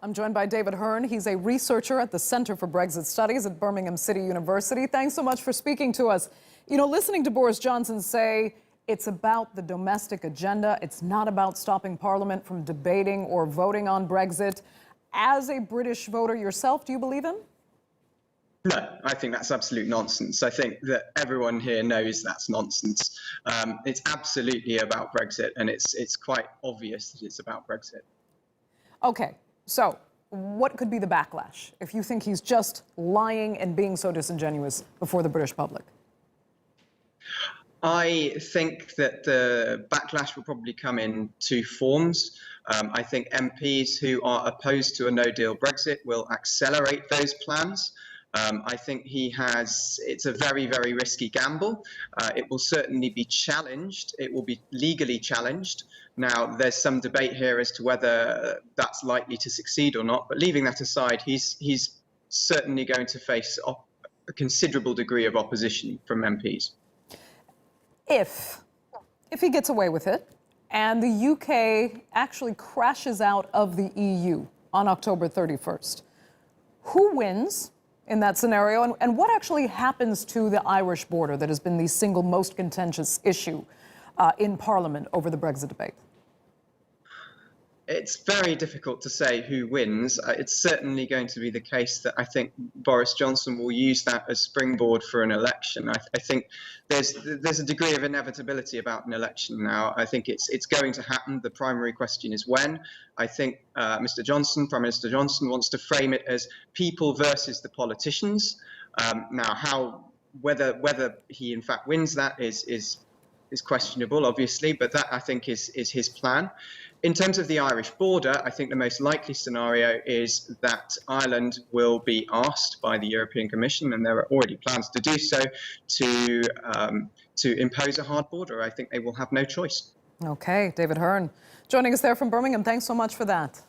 I'm joined by David Hearne. He's a researcher at the Center for Brexit Studies at Birmingham City University. Thanks so much for speaking to us. You know, listening to Boris Johnson say it's about the domestic agenda, it's not about stopping Parliament from debating or voting on Brexit. As a British voter yourself, do you believe him? No, I think that's absolute nonsense. I think that everyone here knows that's nonsense. It's absolutely about Brexit, and it's quite obvious that it's about Brexit. Okay, so what could be the backlash if you think he's just lying and being so disingenuous before the British public? I think that the backlash will probably come in two forms. I think MPs who are opposed to a no-deal Brexit will accelerate those plans. I think it's a very, very risky gamble. It will certainly be challenged. It will be legally challenged. Now, there's some debate here as to whether that's likely to succeed or not. But leaving that aside, he's certainly going to face a considerable degree of opposition from MPs. If he gets away with it and the UK actually crashes out of the EU on October 31st, who wins in that scenario, and what actually happens to the Irish border that has been the single most contentious issue in Parliament over the Brexit debate? It's very difficult to say who wins. It's certainly going to be the case that I think Boris Johnson will use that as springboard for an election. I think there's a degree of inevitability about an election now. I think it's going to happen. The primary question is when. I think Prime Minister Johnson wants to frame it as people versus the politicians. Now, whether he in fact wins that is questionable, obviously, but that I think is his plan. In terms of the Irish border, I think the most likely scenario is that Ireland will be asked by the European Commission, and there are already plans to do so, to impose a hard border. I think they will have no choice. Okay, David Hearne joining us there from Birmingham. Thanks so much for that.